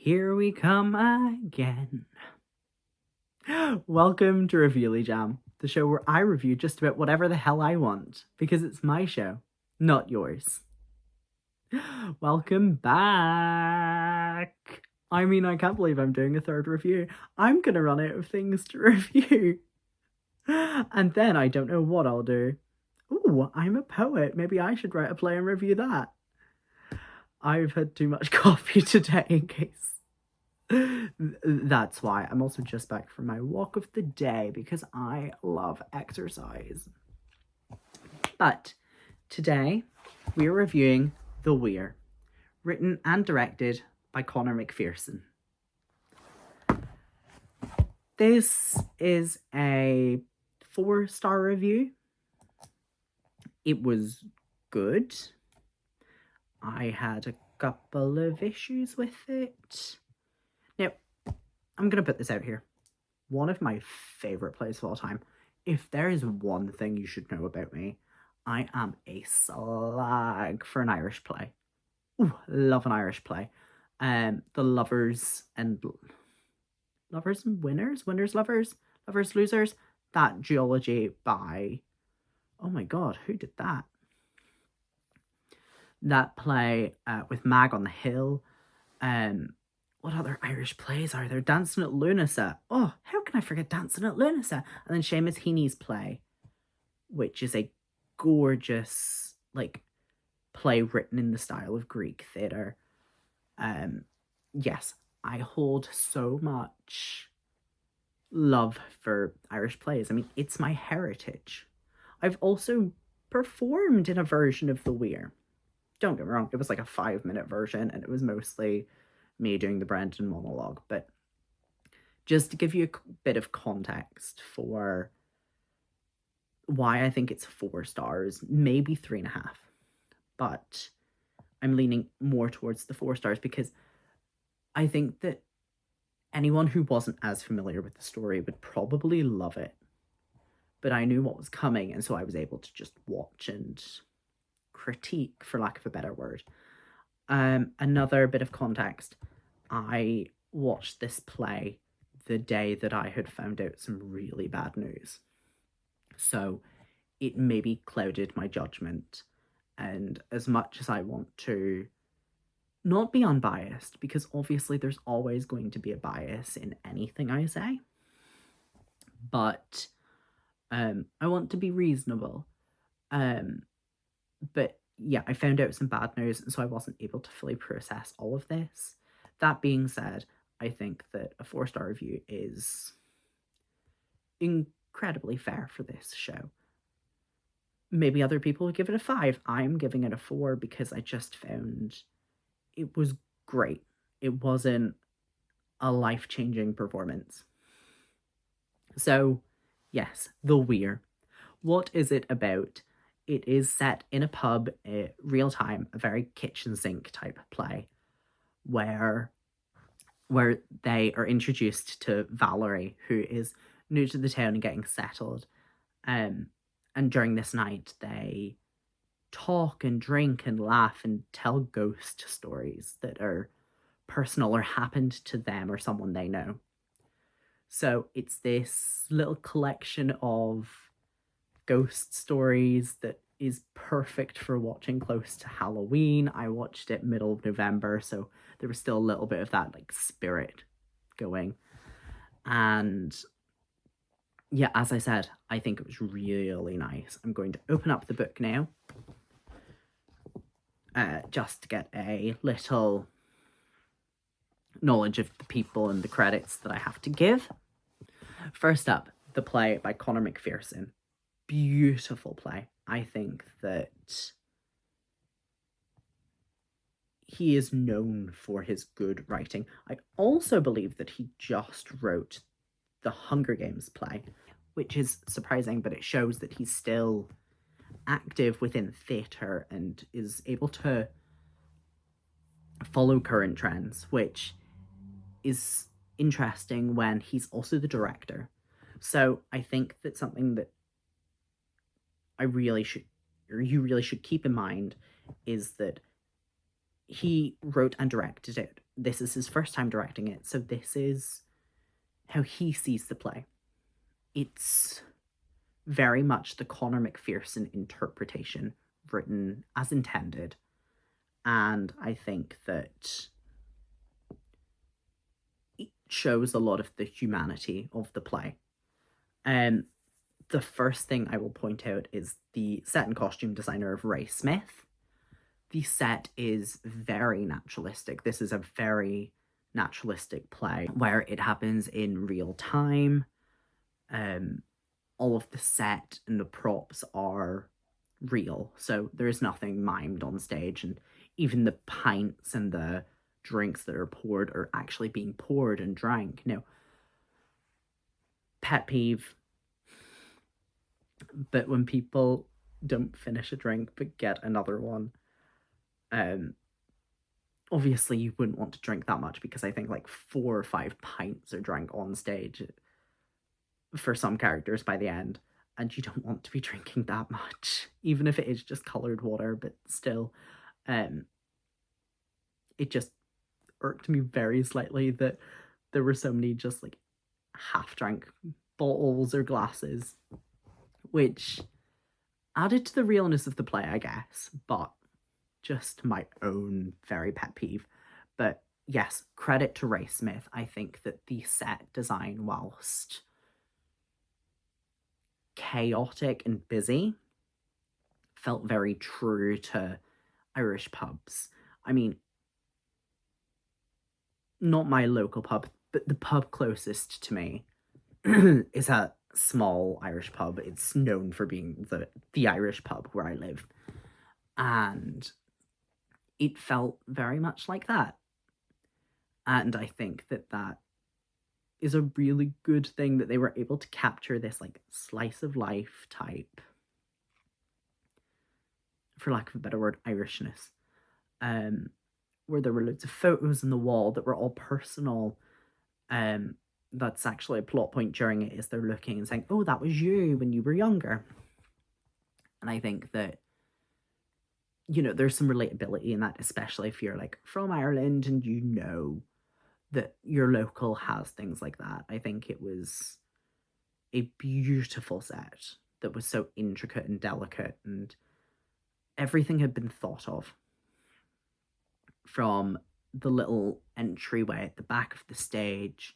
Here we come again. Welcome to Reviewlijam, the show where I review just about whatever the hell I want, because it's my show, not yours. Welcome back! I mean, I can't believe I'm doing a third review. I'm gonna run out of things to review. And then I don't know what I'll do. Ooh, I'm a poet. Maybe I should write a play and review that. I've had too much coffee today, in case. That's why. I'm also just back from my walk of the day because I love exercise. But today we are reviewing The Weir, written and directed by Conor McPherson. This is a 4-star review. It was good. I had a couple of issues with it. Now, I'm going to put this out here. One of my favourite plays of all time. If there is one thing you should know about me, I am a slag for an Irish play. Ooh, love an Irish play. The Lovers and Winners? Winners, Lovers? Lovers, Losers? That duology by... Oh my god, who did that? That play with Mag on the Hill. What other Irish plays are there? Dancing at Lunasa. Oh, how can I forget Dancing at Lunasa? And then Seamus Heaney's play, which is a gorgeous, play written in the style of Greek theatre. Yes, I hold so much love for Irish plays. I mean, it's my heritage. I've also performed in a version of The Weir. Don't get me wrong, it was like a 5-minute version, and it was mostly me doing the Brendan monologue, but just to give you a bit of context for why I think it's 4 stars, maybe 3.5, but I'm leaning more towards the 4 stars because I think that anyone who wasn't as familiar with the story would probably love it, but I knew what was coming, and so I was able to just watch and critique, for lack of a better word. Another bit of context, I watched this play the day that I had found out some really bad news. So it maybe clouded my judgment. And as much as I want to not be unbiased, because obviously there's always going to be a bias in anything I say, but I want to be reasonable. But yeah, I found out some bad news, and so I wasn't able to fully process all of this. That being said, I think that a 4-star review is incredibly fair for this show. Maybe other people would give it a 5. I'm giving it a 4 because I just found it was great. It wasn't a life-changing performance. So, yes, The Weir. What is it about? It is set in a pub, real time, a very kitchen sink type play, where they are introduced to Valerie, who is new to the town and getting settled. And during this night, they talk and drink and laugh and tell ghost stories that are personal or happened to them or someone they know. So it's this little collection of ghost stories that is perfect for watching close to Halloween. I watched it middle of November, so there was still a little bit of that spirit going. And yeah, as I said, I think it was really nice. I'm going to open up the book now, just to get a little knowledge of the people and the credits that I have to give. First up, the play by Conor McPherson. Beautiful play. I think that he is known for his good writing. I also believe that he just wrote the Hunger Games play, which is surprising, but it shows that he's still active within theatre and is able to follow current trends, which is interesting when he's also the director. So I think that something that you really should keep in mind is that he wrote and directed it this is his first time directing it, so this is how he sees the play. It's very much the Conor McPherson interpretation, written as intended. And I think that it shows a lot of the humanity of the play. Um, the first thing I will point out is the set and costume designer of Ray Smith. The set is very naturalistic. This is a very naturalistic play where it happens in real time. All of the set and the props are real, so there is nothing mimed on stage, and even the pints and the drinks that are poured are actually being poured and drank. Now, pet peeve, but when people don't finish a drink but get another one, um, obviously you wouldn't want to drink that much, because I think like 4 or 5 pints are drank on stage for some characters by the end, and you don't want to be drinking that much, even if it is just coloured water, but still. It just irked me very slightly that there were so many just like half drank bottles or glasses, which added to the realness of the play, I guess, but just my own very pet peeve. But yes, credit to Ray Smith. I think that the set design, whilst chaotic and busy, felt very true to Irish pubs. I mean, not my local pub, but the pub closest to me is a small Irish pub. It's known for being the Irish pub where I live. And it felt very much like that. And I think that that is a really good thing, that they were able to capture this like slice of life type, for lack of a better word, Irishness. Where there were loads of photos on the wall that were all personal. That's actually a plot point during it, is they're looking and saying, oh, that was you when you were younger. And I think that, you know, there's some relatability in that, especially if you're like from Ireland and you know that your local has things like that. I think it was a beautiful set that was so intricate and delicate, and everything had been thought of, from the little entryway at the back of the stage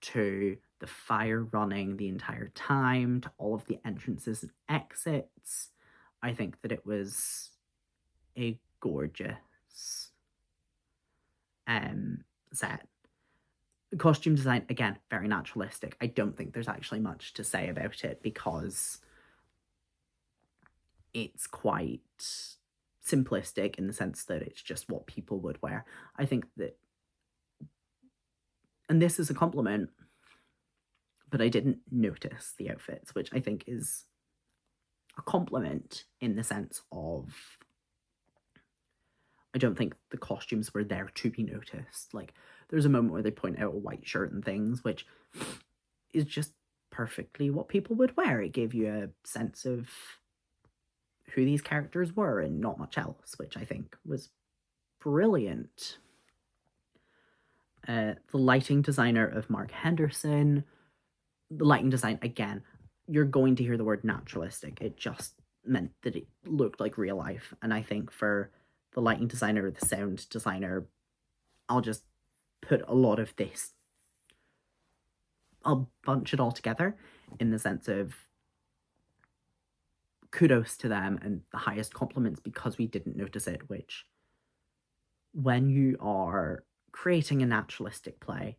to the fire running the entire time, to all of the entrances and exits. I think that it was a gorgeous set. Costume design, again, very naturalistic. I don't think there's actually much to say about it, because it's quite simplistic in the sense that it's just what people would wear. I think that, and this is a compliment, but I didn't notice the outfits, which I think is a compliment in the sense of, I don't think the costumes were there to be noticed. Like, there's a moment where they point out a white shirt and things, which is just perfectly what people would wear. It gave you a sense of who these characters were and not much else, which I think was brilliant. The lighting designer of Mark Henderson. The lighting design, again, you're going to hear the word naturalistic. It just meant that it looked like real life. And I think for the lighting designer, the sound designer, I'll just put a lot of this, I'll bunch it all together in the sense of kudos to them and the highest compliments, because we didn't notice it, which, when you are creating a naturalistic play,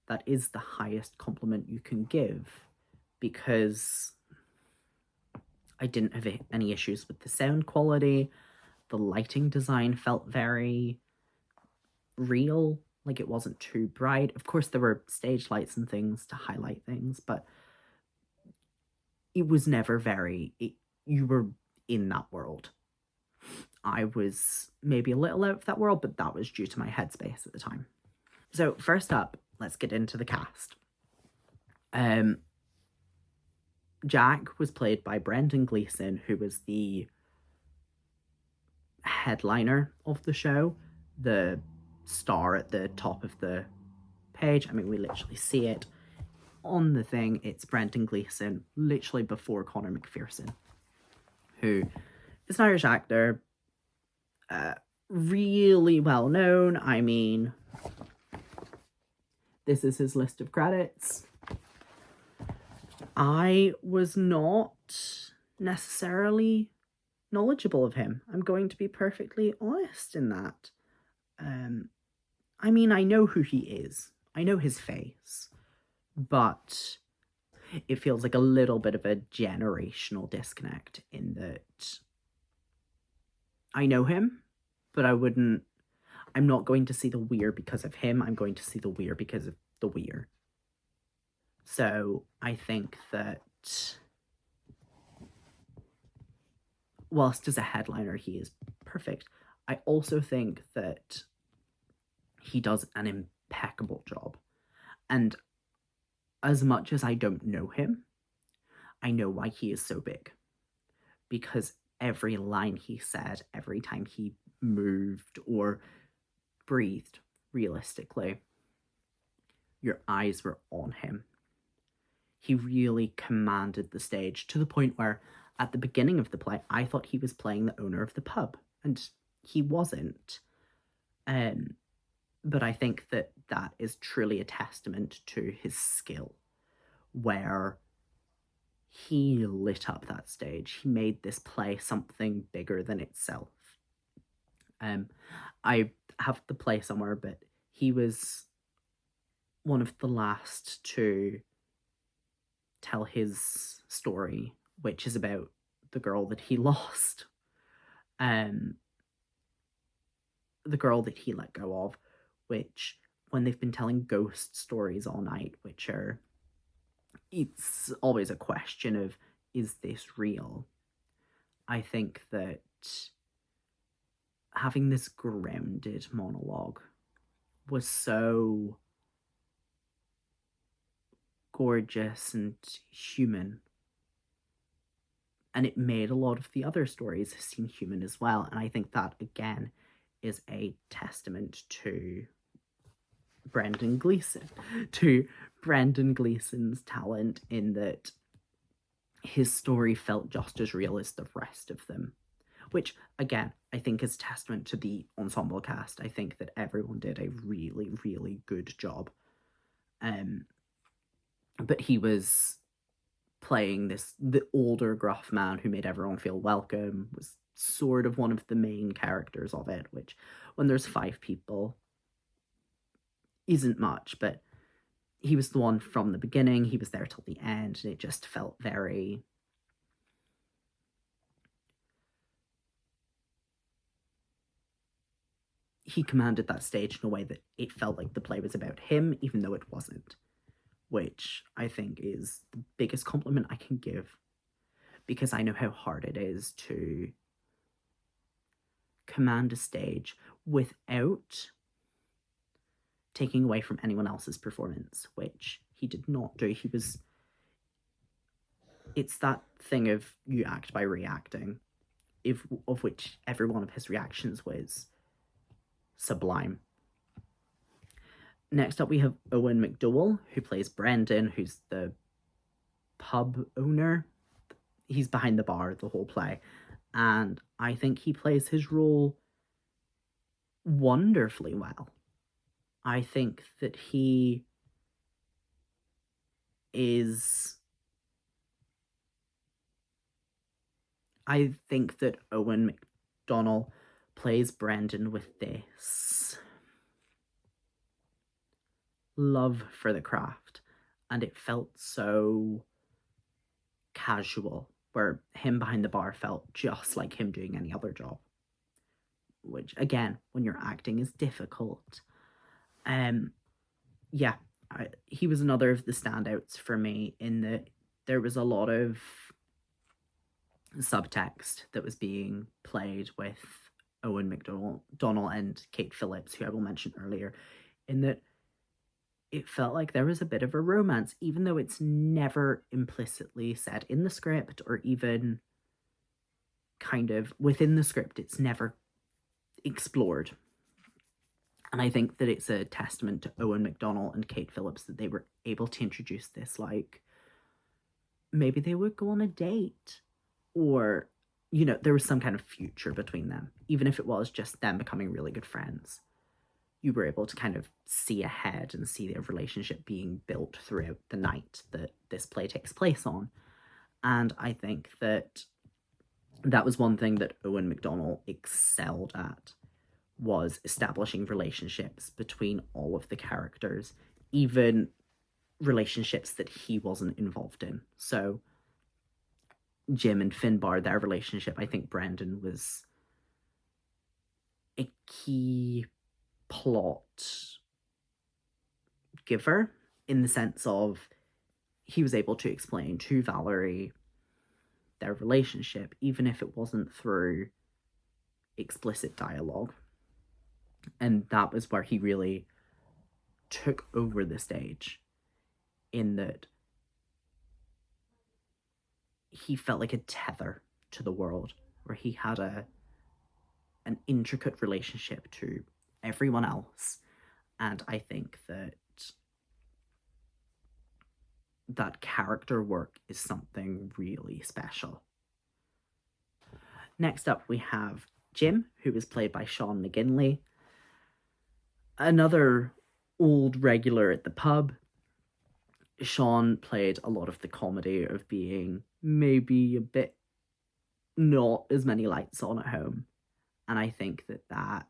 that is the highest compliment you can give, because I didn't have any issues with the sound quality. The lighting design felt very real, like it wasn't too bright. Of course, there were stage lights and things to highlight things, but it was never you were in that world. I was maybe a little out of that world, but that was due to my headspace at the time. So first up, let's get into the cast. Jack was played by Brendan Gleeson, who was the headliner of the show, the star at the top of the page. I mean, we literally see it on the thing. It's Brendan Gleeson, literally before Conor McPherson, who is an Irish actor, really well known. I mean, this is his list of credits. I was not necessarily knowledgeable of him. I'm going to be perfectly honest in that. I mean, I know who he is. I know his face. But it feels like a little bit of a generational disconnect in that I know him, but I'm not going to see the Weir because of him. I'm going to see the Weir because of the Weir. So I think that whilst as a headliner he is perfect, I also think that he does an impeccable job. And as much as I don't know him, I know why he is so big. Because every line he said, every time he moved or breathed, realistically, your eyes were on him. He really commanded the stage to the point where at the beginning of the play, I thought he was playing the owner of the pub, and he wasn't. But I think that that is truly a testament to his skill, where he lit up that stage. He made this play something bigger than itself. I have the play somewhere, but he was one of the last to tell his story, which is about the girl that he lost. The girl that he let go of, which when they've been telling ghost stories all night, which are, it's always a question of, is this real? I think that having this grounded monologue was so gorgeous and human. And it made a lot of the other stories seem human as well. And I think that, again, is a testament to Brendan Gleeson, to Brendan Gleeson's talent, in that his story felt just as real as the rest of them. Which, again, I think is testament to the ensemble cast. I think that everyone did a really, really good job. But he was playing the older gruff man who made everyone feel welcome, was sort of one of the main characters of it, which when there's 5 people isn't much, but he was the one from the beginning, he was there till the end, and it just felt very... He commanded that stage in a way that it felt like the play was about him, even though it wasn't. Which I think is the biggest compliment I can give, because I know how hard it is to command a stage without taking away from anyone else's performance, which he did not do. It's that thing of you act by reacting, of which every one of his reactions was sublime. Next up, we have Owen McDowell, who plays Brendan, who's the pub owner. He's behind the bar the whole play. And I think he plays his role wonderfully well. I think that he is... I think that Owen McDonnell plays Brendan with this love for the craft, and it felt so casual, where him behind the bar felt just like him doing any other job, which, again, when you're acting, is difficult. He was another of the standouts for me, in that there was a lot of subtext that was being played with Owen McDonnell and Kate Phillips, who I will mention earlier, in that it felt like there was a bit of a romance, even though it's never implicitly said in the script, or even kind of within the script, it's never explored. And I think that it's a testament to Owen McDonnell and Kate Phillips that they were able to introduce this, like, maybe they would go on a date, or, there was some kind of future between them, even if it was just them becoming really good friends. You were able to kind of see ahead and see their relationship being built throughout the night that this play takes place on. And I think that that was one thing that Owen McDonnell excelled at, was establishing relationships between all of the characters, even relationships that he wasn't involved in. So Jim and Finbar, their relationship, I think Brendan was a key plot giver, in the sense of he was able to explain to Valerie their relationship, even if it wasn't through explicit dialogue. And that was where he really took over the stage, in that he felt like a tether to the world, where he had an intricate relationship to everyone else. And I think that that character work is something really special. Next up, we have Jim, who is played by Sean McGinley, another old regular at the pub. Sean played a lot of the comedy of being maybe a bit not as many lights on at home. And I think that that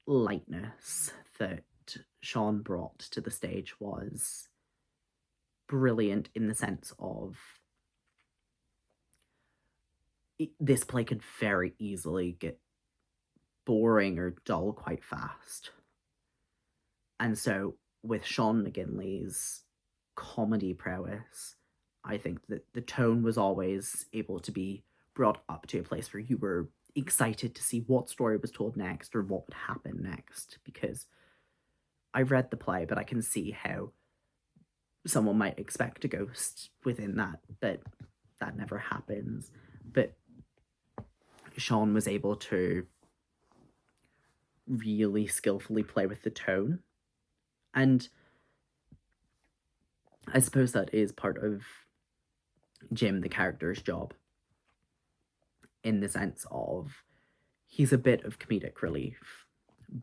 lightness that Sean brought to the stage was brilliant, in the sense of this play could very easily get boring or dull quite fast. And so with Sean McGinley's comedy prowess, I think that the tone was always able to be brought up to a place where you were excited to see what story was told next or what would happen next. Because I've read the play, but I can see how someone might expect a ghost within that, but that never happens. But Sean was able to really skillfully play with the tone. And I suppose that is part of Jim, the character's job, in the sense of he's a bit of comedic relief,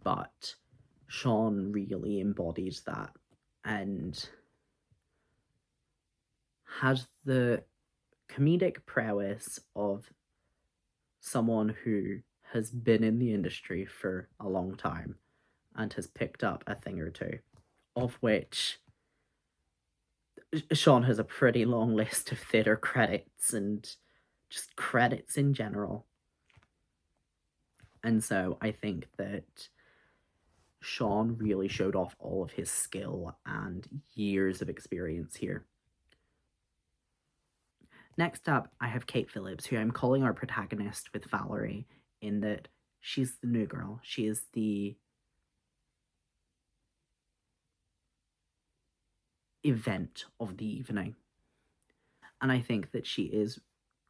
but Sean really embodied that and had the comedic prowess of someone who has been in the industry for a long time and has picked up a thing or two, of which Sean has a pretty long list of theatre credits and just credits in general. And so I think that Sean really showed off all of his skill and years of experience here. Next up, I have Kate Phillips, who I'm calling our protagonist with Valerie, in that she's the new girl. She is the event of the evening. And I think that she is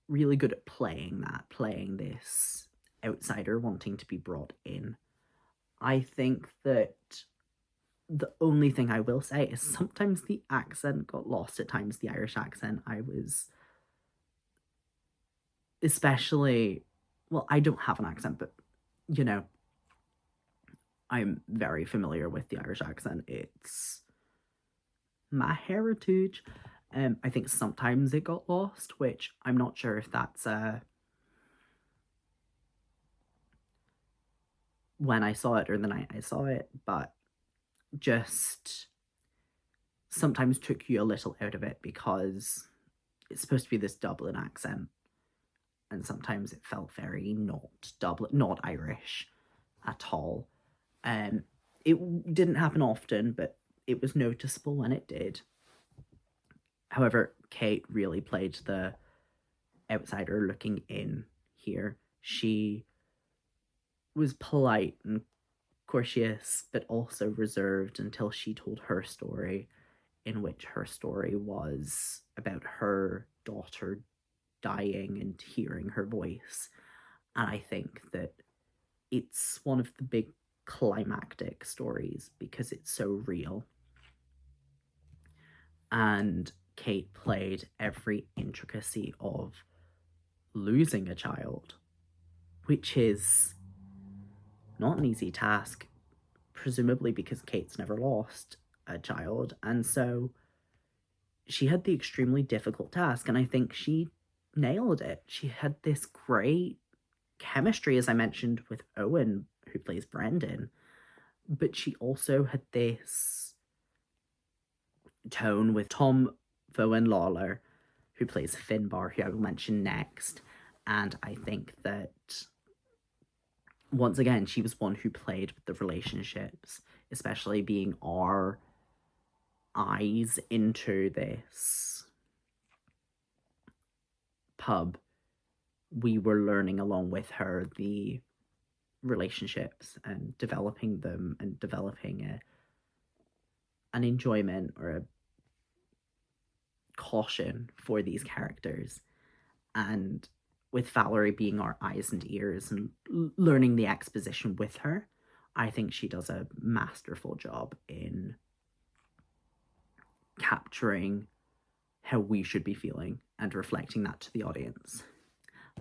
really good at playing this outsider wanting to be brought in. I think that the only thing I will say is sometimes the accent got lost at times, the Irish accent. I was especially, well, I don't have an accent, but I'm very familiar with the Irish accent. It's my heritage. I think sometimes it got lost, which I'm not sure if that's when I saw it or the night I saw it, but just sometimes took you a little out of it, because it's supposed to be this Dublin accent, and sometimes it felt very not Dublin, not Irish at all. It didn't happen often, but it was noticeable when it did. However, Kate really played the outsider looking in here. She was polite and courteous, but also reserved until she told her story, in which her story was about her daughter dying and hearing her voice. And I think that it's one of the big climactic stories because it's so real. And Kate played every intricacy of losing a child, which is not an easy task, presumably because Kate's never lost a child. And so she had the extremely difficult task, and I think she nailed it. She had this great chemistry, as I mentioned, with Owen, who plays Brendan, but she also had this tone with Tom Vaughan Lawler, who plays Finbar, who I will mention next. And I think that, once again, she was one who played with the relationships, especially being our eyes into this pub. We were learning along with her the relationships and developing them and developing an enjoyment or a caution for these characters. And with Valerie being our eyes and ears and learning the exposition with her, I think she does a masterful job in capturing how we should be feeling and reflecting that to the audience.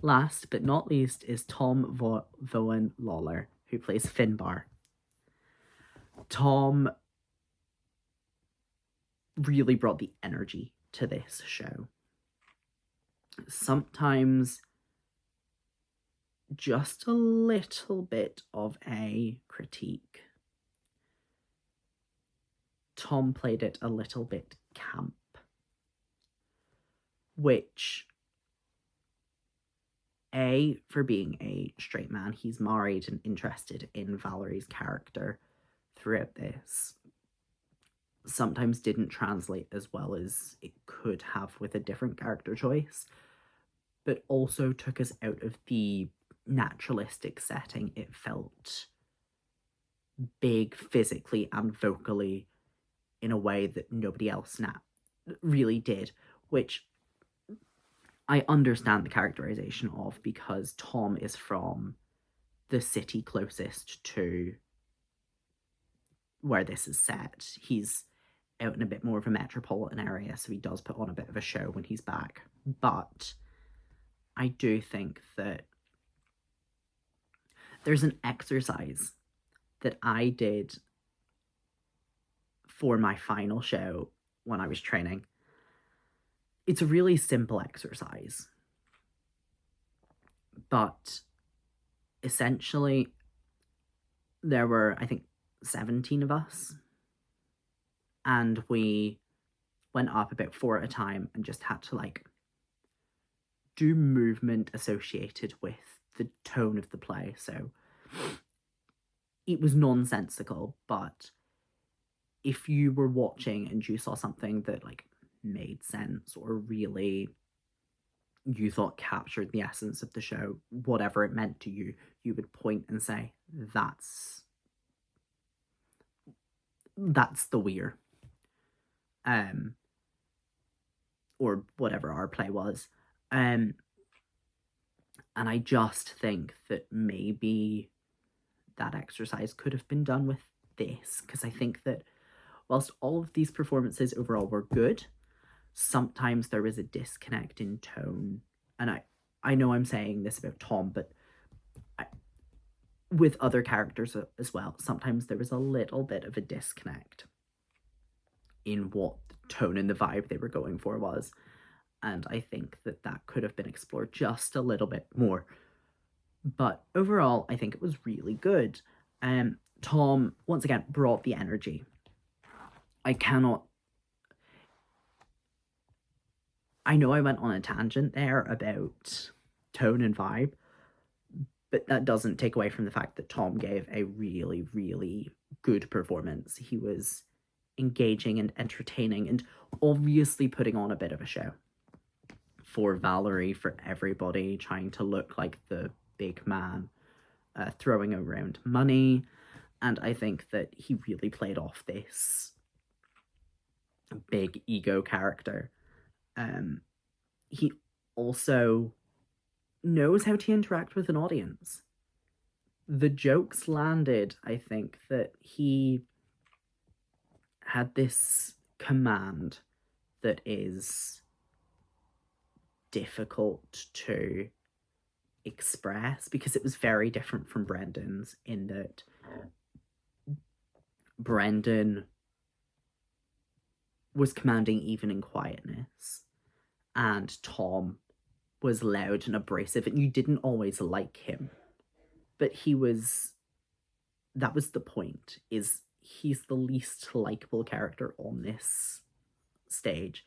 Last but not least is Tom Vaughan Lawler, who plays Finbar. Tom really brought the energy to this show. Sometimes just a little bit of a critique. Tom played it a little bit camp, which, for being a straight man, he's married and interested in Valerie's character throughout this, sometimes didn't translate as well as it could have with a different character choice, but also took us out of the naturalistic setting. It felt big physically and vocally in a way that nobody else really did, which I understand the characterization of, because Tom is from the city closest to where this is set. He's out in a bit more of a metropolitan area, so he does put on a bit of a show when he's back. But I do think that there's an exercise that I did for my final show when I was training. It's a really simple exercise, but essentially there were, I think, 17 of us, and we went up about 4 at a time and just had to do movement associated with the tone of the play. So it was nonsensical, but if you were watching and you saw something that made sense or really you thought captured the essence of the show, whatever it meant to you, you would point and say, that's the Weir. Or whatever our play was. And I just think that maybe that exercise could have been done with this, because I think that whilst all of these performances overall were good, sometimes there was a disconnect in tone. And I know I'm saying this about Tom, but with other characters as well, sometimes there was a little bit of a disconnect in what the tone and the vibe they were going for was. And I think that could have been explored just a little bit more. But overall, I think it was really good. Tom, once again, brought the energy. I know I went on a tangent there about tone and vibe, but that doesn't take away from the fact that Tom gave a really, really good performance. He was engaging and entertaining and obviously putting on a bit of a show for Valerie, for everybody, trying to look like the big man, throwing around money. And I think that he really played off this big ego character. He also knows how to interact with an audience. the jokes landed. I think that he had this command that is difficult to express because it was very different from Brendan's, in that Brendan was commanding even in quietness, and Tom was loud and abrasive, and you didn't always like him, but that was the point, is he's the least likable character on this stage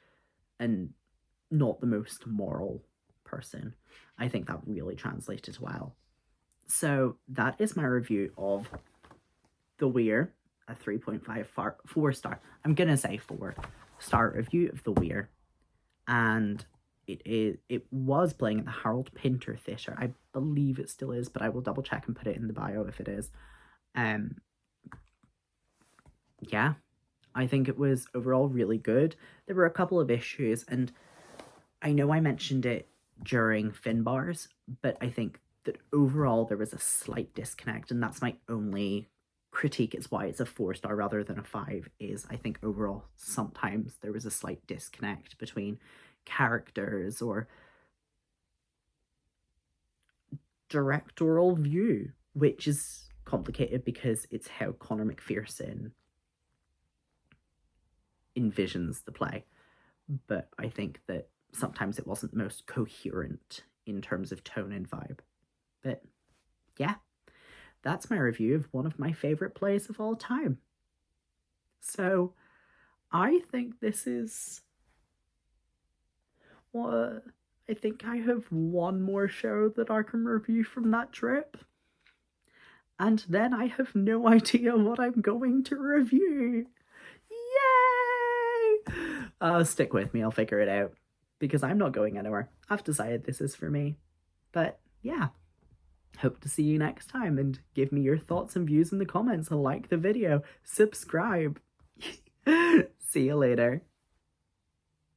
and not the most moral person. I think that really translated well. So that is my review of The Weir, a 3.5 4-star. I'm gonna say 4-star review of The Weir, and it was playing at the Harold Pinter Theatre. I believe it still is, but I will double check and put it in the bio if it is. Yeah, I think it was overall really good. There were a couple of issues, and I know I mentioned it during Finbars, but I think that overall there was a slight disconnect, and that's my only critique. Is why it's a 4-star rather than a 5, is I think overall sometimes there was a slight disconnect between characters or directorial view, which is complicated because it's how Conor McPherson envisions the play. But I think that sometimes it wasn't most coherent in terms of tone and vibe. But yeah, that's my review of one of my favorite plays of all time. So I think this is what I think I have one more show that I can review from that trip. And then I have no idea what I'm going to review. Yay! Stick with me, I'll figure it out. Because I'm not going anywhere. I've decided this is for me. But yeah, hope to see you next time, and give me your thoughts and views in the comments. Like the video, subscribe. See you later.